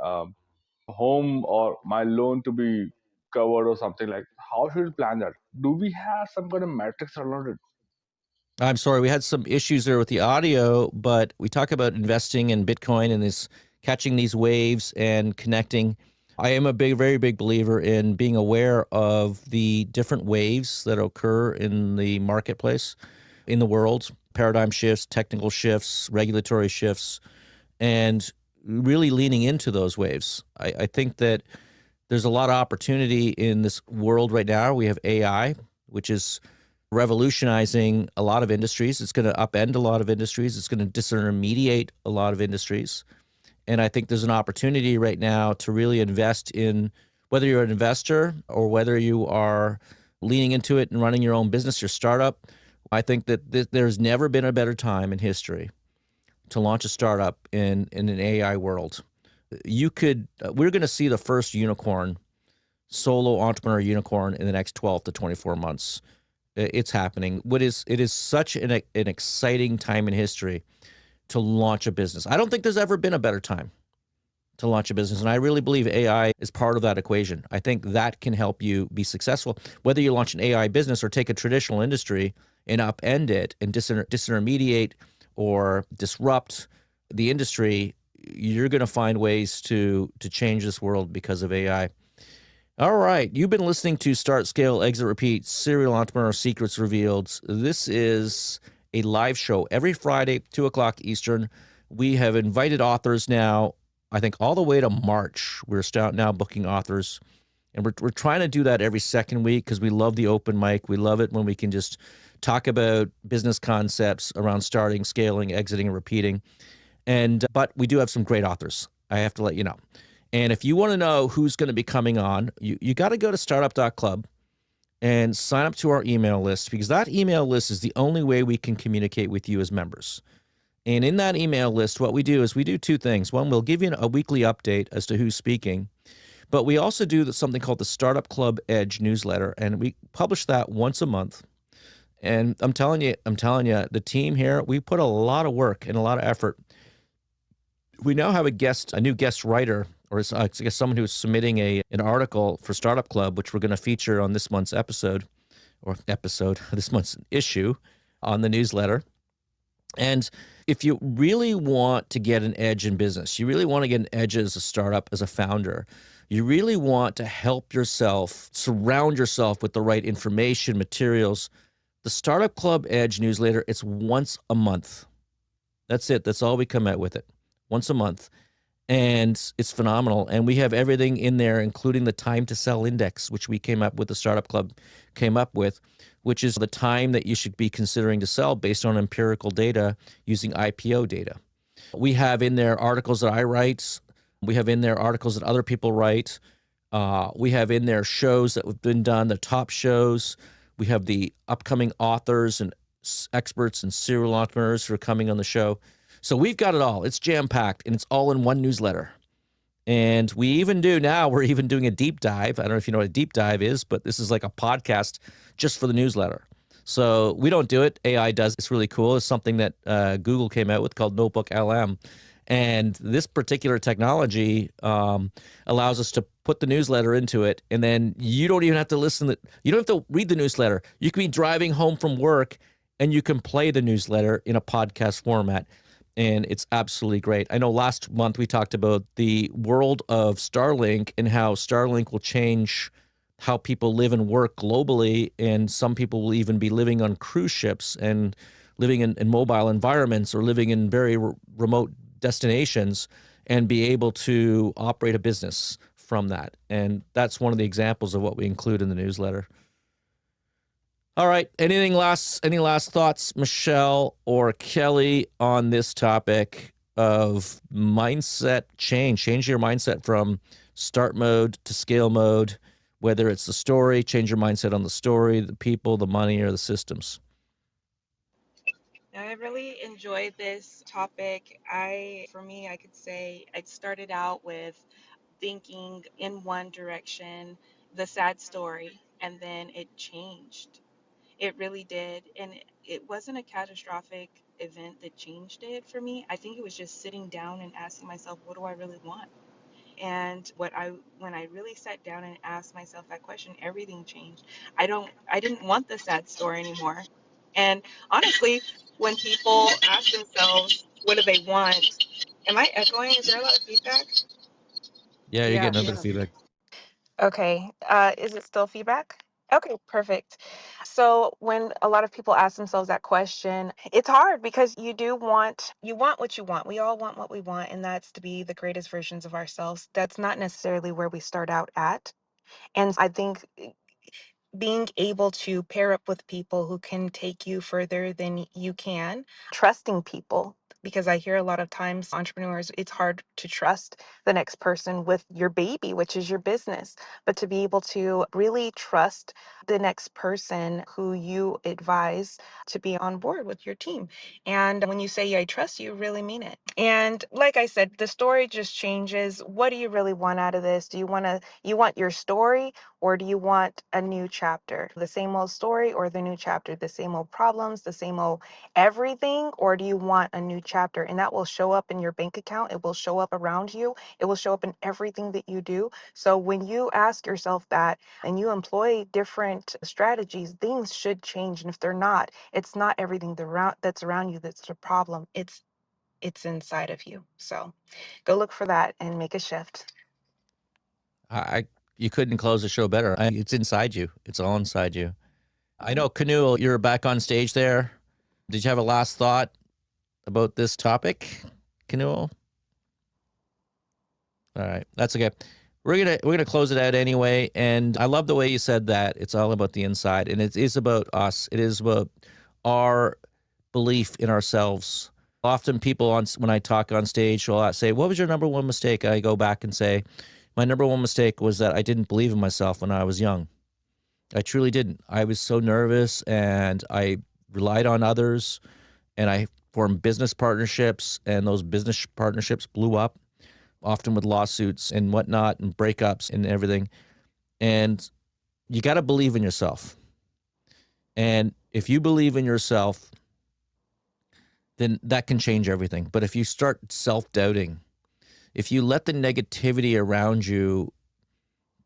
home or my loan to be covered or something, like how should we plan that? Do we have some kind of metrics around it? I'm sorry, we had some issues there with the audio, but we talk about investing in Bitcoin and this catching these waves and connecting. I am a very big believer in being aware of the different waves that occur in the marketplace, in the world, paradigm shifts, technical shifts, regulatory shifts, and really leaning into those waves. I think that there's a lot of opportunity in this world right now. We have AI, which is revolutionizing a lot of industries. It's going to upend a lot of industries. It's going to disintermediate a lot of industries. And I think there's an opportunity right now to really invest in, whether you're an investor or whether you are leaning into it and running your own business, your startup. I think that there's never been a better time in history to launch a startup in an AI world. We're going to see the first unicorn, solo entrepreneur unicorn, in the next 12 to 24 months. It's happening. It is such an exciting time in history to launch a business. I don't think there's ever been a better time to launch a business, and I really believe AI is part of that equation. I think that can help you be successful, whether you launch an AI business or take a traditional industry and upend it and disintermediate or disrupt the industry. You're going to find ways to change this world because of AI. All right. You've been listening to Start, Scale, Exit, Repeat, Serial Entrepreneur Secrets Revealed. This is a live show every Friday, 2 o'clock Eastern. We have invited authors now, I think all the way to March. We're now booking authors. And we're trying to do that every second week because we love the open mic. We love it when we can just talk about business concepts around starting, scaling, exiting, and repeating. But we do have some great authors. I have to let you know. And if you want to know who's going to be coming on, you got to go to startup.club and sign up to our email list, because that email list is the only way we can communicate with you as members. And in that email list, what we do is we do two things. One, we'll give you a weekly update as to who's speaking, but we also do something called the Startup Club Edge newsletter, and we publish that once a month. And I'm telling you, the team here, we put a lot of work and a lot of effort. We now have a new guest writer, or I guess someone who's submitting an article for Startup Club, which we're going to feature on this month's this month's issue on the newsletter. And if you really want to get an edge in business, you really want to get an edge as a startup, as a founder, you really want to help yourself, surround yourself with the right information, materials. The Startup Club Edge newsletter, it's once a month. That's it. That's all we come out with it. Once a month. And it's phenomenal. And we have everything in there, including the time to sell index, which we came up with, the Startup Club came up with, which is the time that you should be considering to sell based on empirical data using IPO data. We have in there articles that I write. We have in there articles that other people write. We have in there shows that have been done, the top shows. We have the upcoming authors and experts and serial entrepreneurs who are coming on the show. So we've got it all. It's jam-packed, and it's all in one newsletter. And we're even doing a deep dive. I don't know if you know what a deep dive is, but this is like a podcast just for the newsletter. So we don't do it. AI does. It's really cool. It's something that Google came out with called Notebook LM. And this particular technology allows us to put the newsletter into it. And then you don't even have to you don't have to read the newsletter. You can be driving home from work and you can play the newsletter in a podcast format. And it's absolutely great. I know last month we talked about the world of Starlink and how Starlink will change how people live and work globally. And some people will even be living on cruise ships and living in mobile environments or living in very remote destinations and be able to operate a business from that. And that's one of the examples of what we include in the newsletter. All right. Any last thoughts, Michelle or Kelly, on this topic of mindset change? Change your mindset from start mode to scale mode, whether it's the story, change your mindset on the story, the people, the money, or the systems. I really enjoyed this topic. For me, I could say I started out with thinking in one direction, the sad story, and then it changed. It really did. And it wasn't a catastrophic event that changed it for me. I think it was just sitting down and asking myself, what do I really want? And when I really sat down and asked myself that question, everything changed. I didn't want the sad story anymore. And honestly, when people ask themselves, what do they want? Am I echoing? Is there a lot of feedback? Yeah, you're getting a bit of Yeah. feedback. Okay. Is it still feedback? Okay, perfect. So when a lot of people ask themselves that question, it's hard because you want what you want. We all want what we want, and that's to be the greatest versions of ourselves. That's not necessarily where we start out at. And I think being able to pair up with people who can take you further than you can, trusting people. Because I hear a lot of times entrepreneurs, it's hard to trust the next person with your baby, which is your business. But to be able to really trust the next person who you advise to be on board with your team. And when you say, I trust you, really mean it. And like I said, the story just changes. What do you really want out of this? You want your story, or do you want a new chapter? The same old story or the new chapter? The same old problems, the same old everything? Or do you want a new chapter? And that will show up in your bank account. It will show up around you. It will show up in everything that you do. So when you ask yourself that and you employ different strategies, things should change. And if they're not, it's not everything that's around you that's the problem. It's inside of you. So go look for that and make a shift. You couldn't close the show better. It's inside you. It's all inside you. I know, Canoe, you're back on stage there. Did you have a last thought about this topic, Canoe? All right, that's okay. We're gonna close it out anyway. And I love the way you said that. It's all about the inside, and it is about us. It is about our belief in ourselves. Often people when I talk on stage will say, "What was your number one mistake?" I go back and say, "My number one mistake was that I didn't believe in myself when I was young. I truly didn't. I was so nervous and I relied on others and I formed business partnerships and those business partnerships blew up, often with lawsuits and whatnot and breakups and everything. And you got to believe in yourself. And if you believe in yourself, then that can change everything. But if you start self-doubting, if you let the negativity around you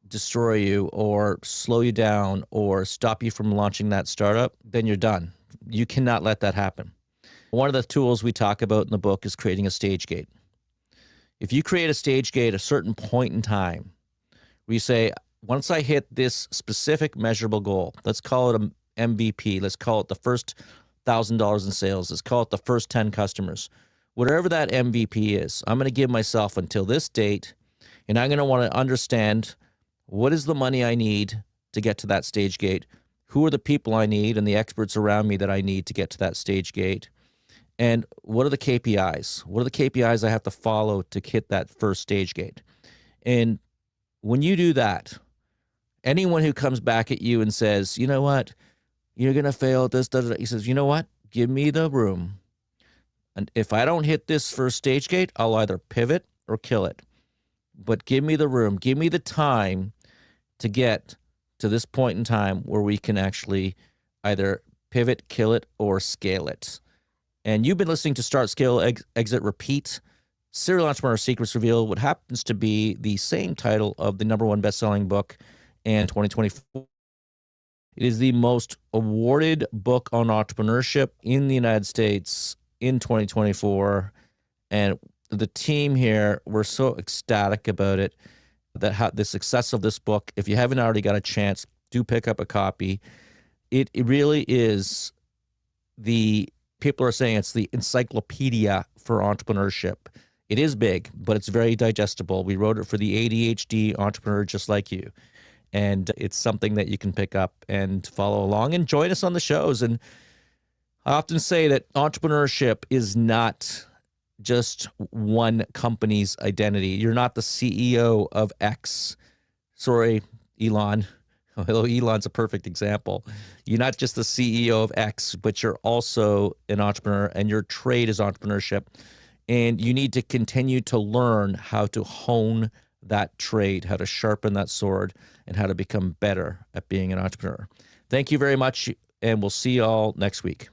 destroy you or slow you down or stop you from launching that startup, then you're done. You cannot let that happen. One of the tools we talk about in the book is creating a stage gate. If you create a stage gate at a certain point in time, where you say, once I hit this specific measurable goal, let's call it a MVP, let's call it the first $1,000 in sales, let's call it the first 10 customers, whatever that MVP is, I'm going to give myself until this date, and I'm going to want to understand what is the money I need to get to that stage gate, who are the people I need and the experts around me that I need to get to that stage gate, and what are the KPIs? What are the KPIs I have to follow to hit that first stage gate? And When you do that, anyone who comes back at you and says, you know what, you're going to fail at this, he says, you know what, give me the room. And if I don't hit this first stage gate, I'll either pivot or kill it. But give me the room, give me the time to get to this point in time where we can actually either pivot, kill it, or scale it. And you've been listening to Start, Scale, Exit, Repeat, Serial Entrepreneur Secrets Revealed, what happens to be the same title of the #1 best-selling book in 2024. It is the most awarded book on entrepreneurship in the United States in 2024. And the team here, we're so ecstatic about it, that the success of this book. If you haven't already got a chance, do pick up a copy. It really is people are saying it's the encyclopedia for entrepreneurship. It is big, but it's very digestible. We wrote it for the ADHD entrepreneur just like you. And it's something that you can pick up and follow along and join us on the shows. And I often say that entrepreneurship is not just one company's identity. You're not the CEO of X. Sorry, Elon. Although Elon's a perfect example. You're not just the CEO of X, but you're also an entrepreneur, and your trade is entrepreneurship. And you need to continue to learn how to hone that trade, how to sharpen that sword, and how to become better at being an entrepreneur. Thank you very much, and we'll see you all next week.